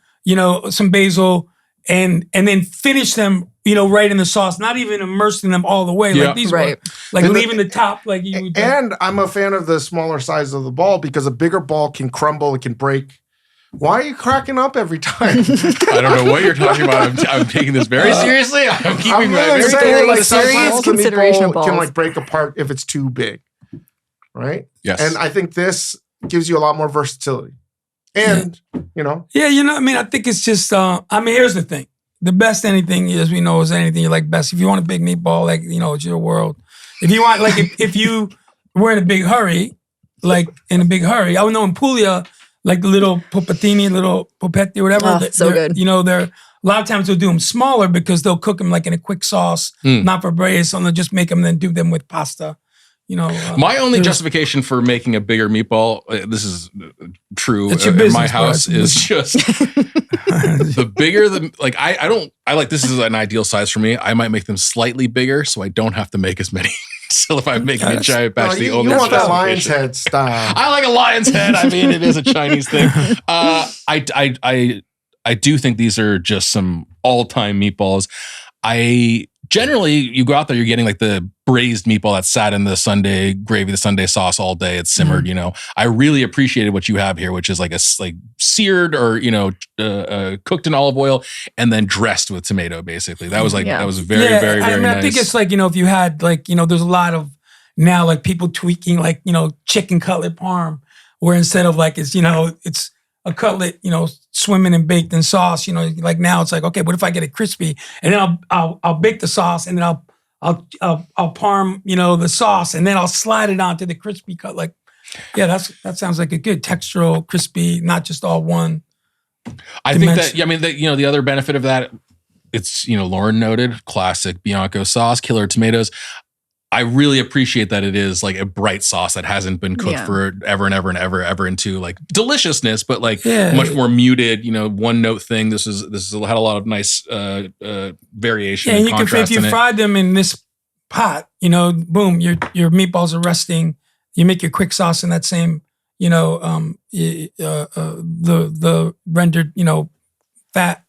some basil, and then finish them, right in the sauce, not even immersing them all the way. Yeah. Like these right. were, like leaving the top like you would. And I'm a fan of the smaller size of the ball because a bigger ball can crumble, it can break. Why are you cracking up every time? I don't know what you're talking about. I'm taking this very seriously. I'm keeping my very serious consideration of balls. Can like break apart if it's too big, right? Yes. And I think this gives you a lot more versatility. And I think it's just. Here's the thing: the best anything, as we know, is anything you like best. If you want a big meatball, like it's your world. If you want, like, if you were in a big hurry, I would know in Puglia. Like the little puppettini, little pupetti, whatever. So good. They're a lot of times they'll do them smaller because they'll cook them like in a quick sauce, not for braised. So they'll just make them and then do them with pasta. My only justification for making a bigger meatball, this is true in my house, is just the bigger the this is an ideal size for me. I might make them slightly bigger so I don't have to make as many. So if I'm making a giant batch, you want that lion's head style. I like a lion's head. I mean, it is a Chinese thing. I do think these are just some all-time meatballs. Generally, you go out there, you're getting like the braised meatball that sat in the Sunday gravy, the Sunday sauce all day. It's simmered, I really appreciated what you have here, which is like seared or, cooked in olive oil and then dressed with tomato, basically. That was that was very, very, very nice. I think it's like, if you had there's a lot of, now like people tweaking like, chicken cutlet parm, where instead of like it's a cutlet, swimming and baked in sauce, like now it's like, okay, what if I get it crispy and then I'll bake the sauce and then I'll parm, the sauce and then I'll slide it onto the crispy cut. Like, yeah, that sounds like a good textural, crispy, not just all one. I think that, the other benefit of that, it's, Lauren noted, classic Bianco sauce, killer tomatoes. I really appreciate that it is like a bright sauce that hasn't been cooked for ever and ever and ever into like deliciousness, but like much more muted, one note thing. This had a lot of nice variation and contrast. If you fried them in this pot, boom, your meatballs are resting. You make your quick sauce in that same, the rendered, fat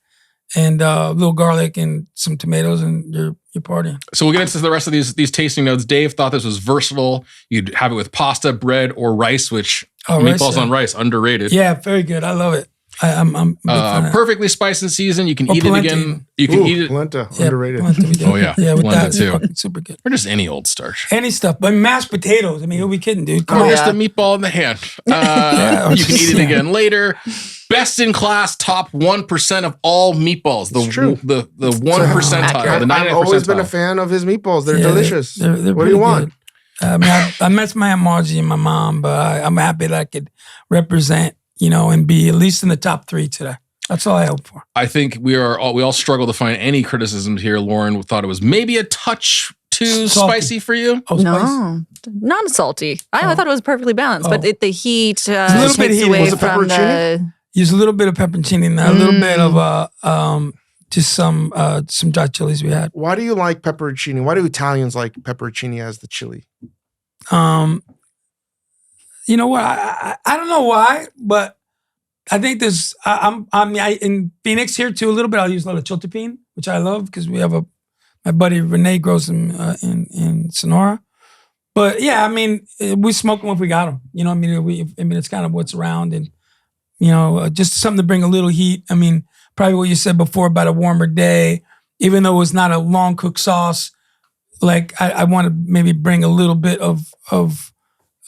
and a little garlic and some tomatoes, and you're partying. So we'll get into the rest of these tasting notes. Dave thought this was versatile. You'd have it with pasta, bread, or rice, which meatballs on rice, underrated. Yeah, very good. I love it. I'm a big fan of perfectly spiced and seasoned. You can eat polenta. it again. You can eat it. Polenta, underrated. Polenta, oh yeah, with polenta that, too. Super good. Or just any old starch. Any stuff, but mashed potatoes. I mean, who we kidding, dude? Come Or on. just a meatball in the hand. You can eat it again later. Best in class, top 1% of all meatballs. The 1 percentile. The 99th I've always percentile. been a fan of his meatballs. They're delicious. They're what do you want? I mean, I miss my Aunt Margie and my mom, but I'm happy that I could represent, and be at least in the top 3 today. That's all I hope for. I think we all struggle to find any criticisms here. Lauren thought it was maybe a touch too spicy for you. Oh, No, not salty. I thought it was perfectly balanced, but the heat a little bit takes heat. away Was it from the. Use a little bit of pepperoncini in there, a little bit of just some dry chilies we had. Why do you like pepperoncini? Why do Italians like pepperoncini as the chili? You know what? I don't know why, but I think there's. I'm in Phoenix here too a little bit. I'll use a lot of chiltepine, which I love because we have my buddy Renee grows them in Sonora. But yeah, I mean, we smoke them if we got them. I mean, it's kind of what's around, and just something to bring a little heat. I mean, probably what you said before about a warmer day, even though it's not a long cooked sauce. Like I want to maybe bring a little bit of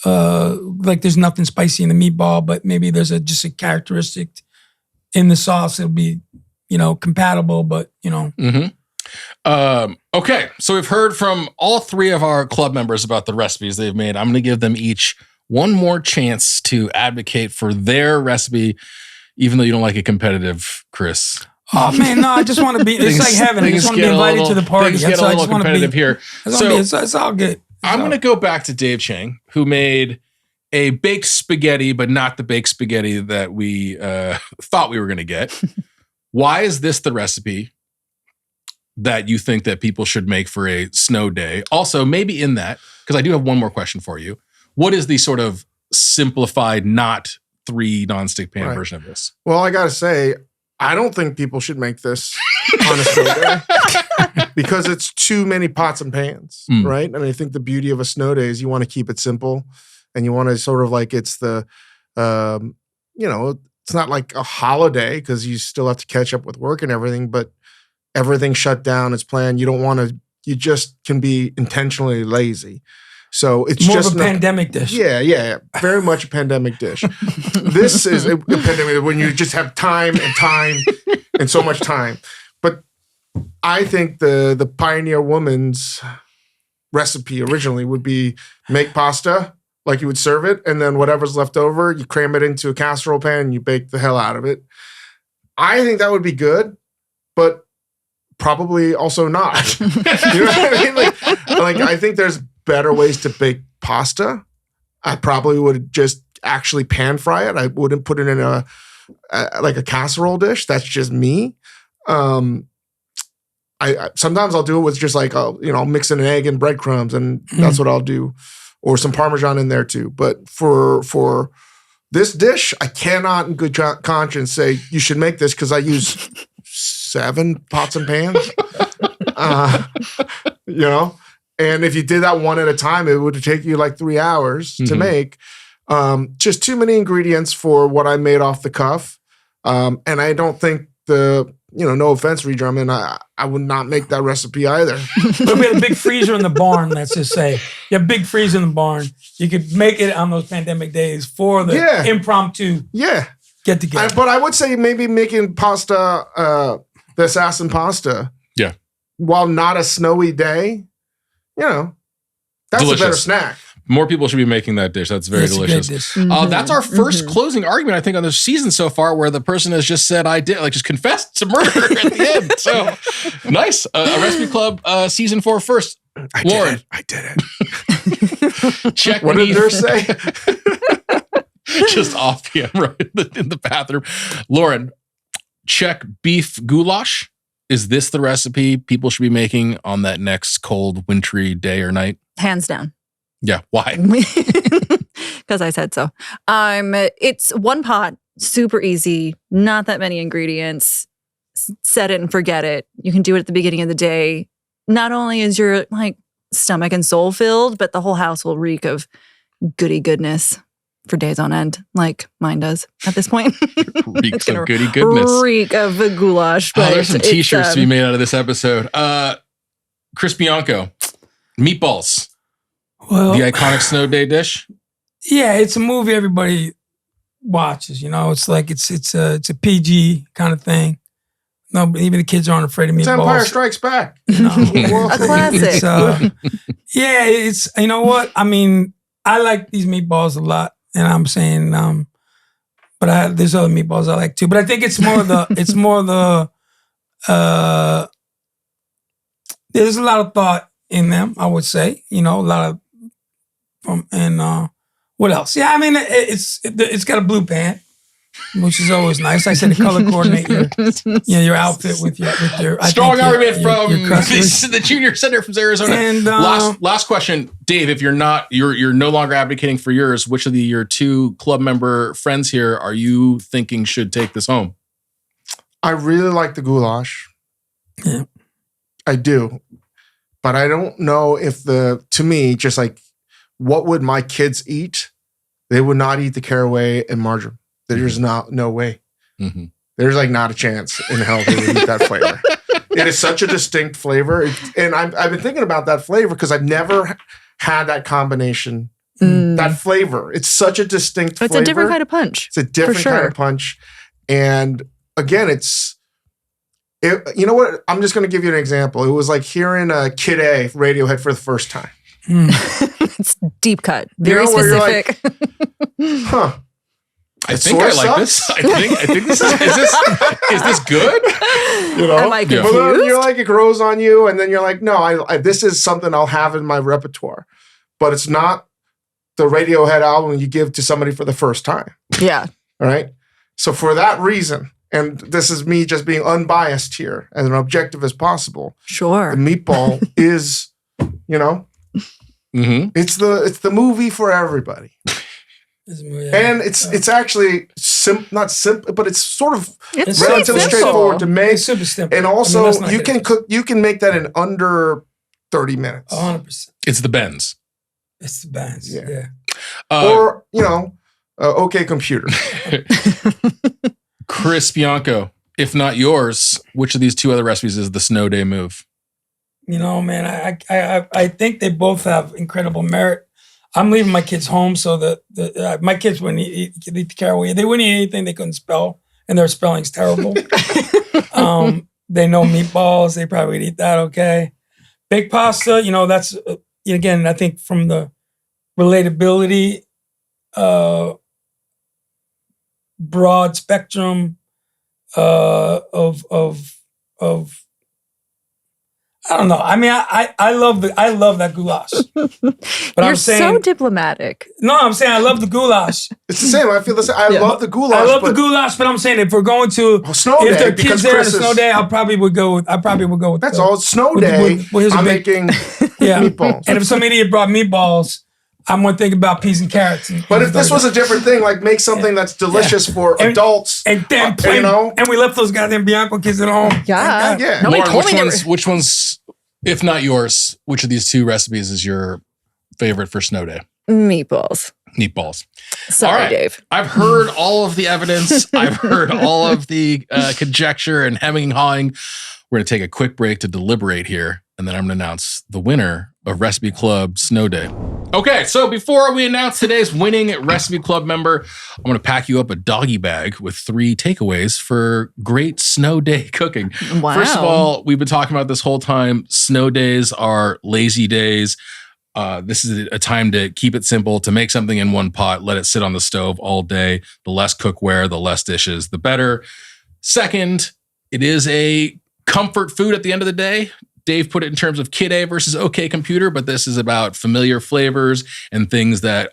like there's nothing spicy in the meatball, but maybe there's just a characteristic in the sauce. It'll be, compatible, but Mm-hmm. Okay, so we've heard from all 3 of our club members about the recipes they've made. I'm going to give them each one more chance to advocate for their recipe, even though you don't like it competitive, Chris. Oh man, no! I just want to be. It's like heaven. I just want to be invited to the party. Things get a little competitive here. So it's all good. I'm going to go back to Dave Chang, who made a baked spaghetti, but not the baked spaghetti that we thought we were going to get. Why is this the recipe that you think that people should make for a snow day? Also, maybe in that, because I do have one more question for you. What is the sort of simplified, not 3 nonstick pan version of this? Well, I got to say, I don't think people should make this on a snow day because it's too many pots and pans, right? And I think the beauty of a snow day is you want to keep it simple and you want to sort of like it's the, it's not like a holiday because you still have to catch up with work and everything, but everything's shut down, it's planned. You just can be intentionally lazy. So it's more just of a pandemic dish. Yeah. Very much a pandemic dish. This is a pandemic when you just have time and so much time. But I think the pioneer woman's recipe originally would be make pasta like you would serve it, and then whatever's left over, you cram it into a casserole pan and you bake the hell out of it. I think that would be good, but probably also not. You know what I mean? Like I think there's better ways to bake pasta. I probably would just actually pan fry it. I wouldn't put it in a casserole dish. That's just me. I sometimes I'll do it with just like I'll mix in an egg and breadcrumbs, and that's what I'll do, or some Parmesan in there too. But for this dish, I cannot in good conscience say you should make this because I use 7 pots and pans. And if you did that one at a time, it would take you like 3 hours to make. Just too many ingredients for what I made off the cuff. And I don't think the no offense, Reader. I mean, I would not make that recipe either. But we had a big freezer in the barn, let's just say. You have a big freezer in the barn. You could make it on those pandemic days for the impromptu get together. But I would say maybe making pasta, the assassin pasta. Yeah. While not a snowy day, that's delicious. a better snack. More people should be making that dish. That's very delicious. That's our first closing argument, I think, on this season so far, where the person has just said, I did, like just confessed to murder at the end. So nice. A Recipe Club season 4 first. Lauren. I did it. Check. What did there say? Just off camera in the bathroom. Lauren, check beef goulash. Is this the recipe people should be making on that next cold, wintry day or night? Hands down. Yeah. Why? Because I said so. It's one pot, super easy, not that many ingredients. Set it and forget it. You can do it at the beginning of the day. Not only is your stomach and soul filled, but the whole house will reek of goody goodness for days on end, like mine does at this point. Reeks of goody goodness. Reek of the goulash. But there's some t-shirts to be made out of this episode. Chris Bianco, meatballs. Well, the iconic snow day dish. Yeah, it's a movie everybody watches. It's like it's a PG kind of thing. No, but even the kids aren't afraid of meatballs. It's Empire Strikes Back. A classic. It's you know what? I mean, I like these meatballs a lot, and I'm saying, but there's other meatballs I like too. But I think it's more the there's a lot of thought in them. I would say, a lot of. What else? Yeah, I mean, it's got a blue pan, which is always nice. I said to color coordinate your outfit with your strong argument from the junior senator from Arizona. And last question, Dave. If you're no longer advocating for yours, which of your 2 club member friends here are you thinking should take this home? I really like the goulash. Yeah, I do, but I don't know if to me, just like. What would my kids eat? They would not eat the caraway and marjoram. There's no way. Mm-hmm. There's not a chance in hell they would eat that flavor. It is such a distinct flavor. And I've been thinking about that flavor because I've never had that combination. That flavor. It's such a distinct flavor. It's a different kind of punch. It's a different kind of punch. And again, you know what? I'm just going to give you an example. It was like hearing Kid A Radiohead for the first time. It's deep cut, very specific. Huh? I think I like this. I think this is this good? Am I confused? But then you're like, it grows on you, and then you're like, no, this is something I'll have in my repertoire, but it's not the Radiohead album you give to somebody for the first time. Yeah. All right. So for that reason, and this is me just being unbiased here and as objective as possible. Sure. The meatball is, Mm-hmm. It's the movie for everybody. And it's actually not simple, but it's sort of relatively straightforward to make. It's super simple. And also, you can make that in under 30 minutes. 100%. It's the Benz. It's the Benz. Yeah. Or OK Computer. Chris Bianco, if not yours, which of these 2 other recipes is the snow day move? Man, I think they both have incredible merit. I'm leaving my kids home so that my kids wouldn't eat the caraway. They wouldn't eat anything they couldn't spell, and their spelling's terrible. They know meatballs. They probably would eat that okay. Baked pasta, that's, again, I think from the relatability, broad spectrum of I don't know. I mean, I love that goulash. But You're so diplomatic. No, I'm saying I love the goulash. It's the same. I feel the same. I love the goulash. I love the goulash, but I'm saying if we're going to snow day, if there are kids there on a snow day, I probably would go with. That's all. Snow day. I'm making meatballs. And if some idiot brought meatballs, I'm gonna think about peas and carrots. But if this was a different thing, like make something that's delicious for adults, and then and we left those goddamn Bianco kids at home. Yeah. Nobody Lauren, told me which ones, if not yours, which of these 2 recipes is your favorite for snow day? Meatballs. Meatballs. Sorry, All right. Dave. I've heard all of the evidence. I've heard all of the conjecture and hemming and hawing. We're going to take a quick break to deliberate here, and then I'm going to announce the winner of Recipe Club Snow Day. Okay, so before we announce today's winning Recipe Club member, I'm going to pack you up a doggy bag with 3 takeaways for great snow day cooking. Wow. First of all, we've been talking about this whole time, snow days are lazy days. This is a time to keep it simple, to make something in one pot, let it sit on the stove all day. The less cookware, the less dishes, the better. Second, it is a comfort food at the end of the day. Dave put it in terms of kid A versus OK computer, but this is about familiar flavors and things that,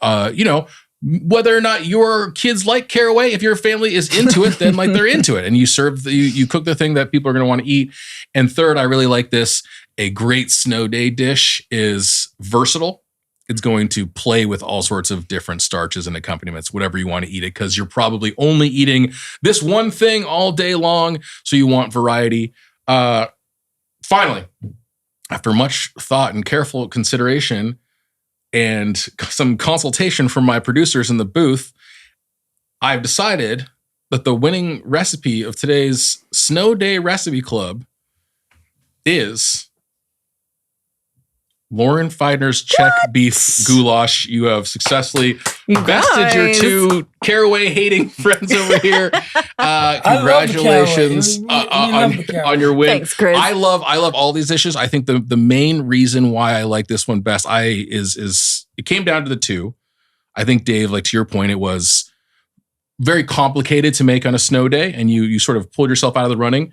whether or not your kids like caraway, if your family is into it, then like they're into it. And you serve, you cook the thing that people are going to want to eat. And third, I really like this. A great snow day dish is versatile. It's going to play with all sorts of different starches and accompaniments, whatever you want to eat it, because you're probably only eating this one thing all day long. So you want variety. Finally, after much thought and careful consideration and some consultation from my producers in the booth, I've decided that the winning recipe of today's Snow Day Recipe Club is Lauren Feidner's Czech beef goulash. You have successfully bested your 2 caraway-hating friends over here. Congratulations on your win. Thanks, Chris. I love all these dishes. I think the main reason why I like this one best is it came down to the 2. I think, Dave, like to your point, it was very complicated to make on a snow day, and you sort of pulled yourself out of the running.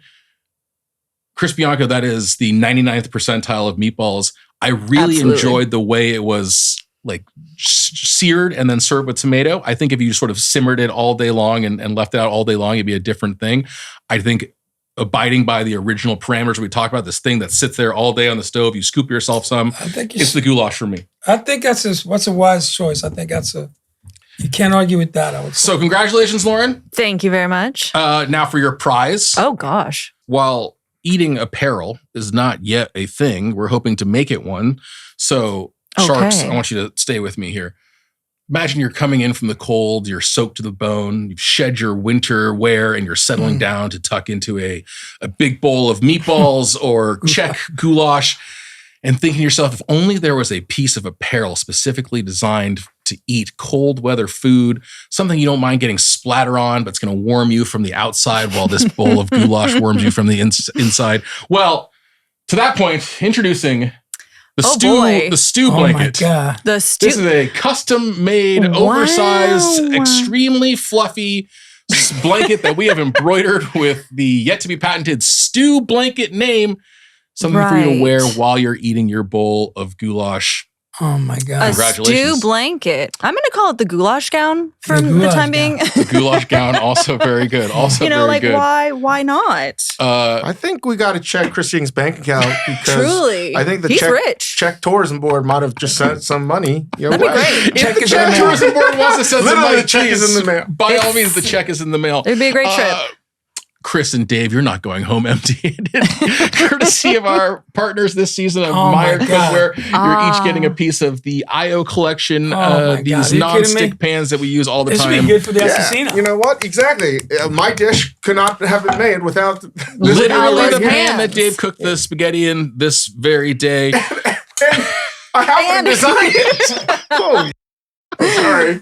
Chris Bianco, that is the 99th percentile of meatballs. I really enjoyed the way it was like seared and then served with tomato. I think if you sort of simmered it all day long and left it out all day long, it'd be a different thing. I think abiding by the original parameters we talked about, this thing that sits there all day on the stove, you scoop yourself some. It's the goulash for me. I think what's a wise choice. I think you can't argue with that, I would say. So congratulations, Lauren. Thank you very much. Now for your prize. Oh, gosh. While eating apparel is not yet a thing, we're hoping to make it one. So Sharks, I want you to stay with me here. Imagine you're coming in from the cold, you're soaked to the bone, you've shed your winter wear, and you're settling down to tuck into a big bowl of meatballs or Czech goulash, and thinking to yourself, if only there was a piece of apparel specifically designed to eat cold weather food, something you don't mind getting splatter on, but it's going to warm you from the outside while this bowl of goulash warms you from the inside. Well, to that point, introducing the stew blanket. Oh my God. This is a custom-made, oversized, extremely fluffy blanket that we have embroidered with the yet-to-be-patented stew blanket name. Something for you to wear while you're eating your bowl of goulash. Oh my God. Congratulations. A stew blanket. I'm going to call it the goulash gown for the time being. The goulash gown, also very good. Also very good. Why not? I think we got to check Chris Ying's bank account because Truly. I think He's rich. Czech tourism board might have just sent some money. That'd be great. If the Czech tourism board wants to send some money, the check is in the mail. By all means, the check is in the mail. It'd be a great trip. Chris and Dave, you're not going home empty-handed. Courtesy of our partners this season of Meyer cookware, you're each getting a piece of the IO collection, these non-stick pans that we use all the time. This would be good for the assassina. You know what? Exactly. My dish could not have been made without literally the pan that Dave cooked the spaghetti in this very day. and I haven't designed it. Holy sorry.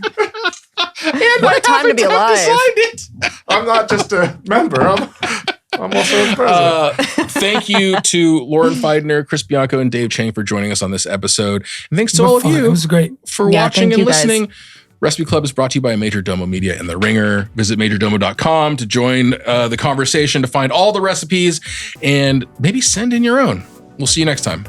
What a time to be alive. I'm not just a member. I'm also the president. Thank you to Lauren Feidner, Chris Bianco, and Dave Chang for joining us on this episode. And thanks to all of you. It was great. For watching and listening. Recipe Club is brought to you by Major Domo Media and The Ringer. Visit majordomo.com to join the conversation, to find all the recipes, and maybe send in your own. We'll see you next time.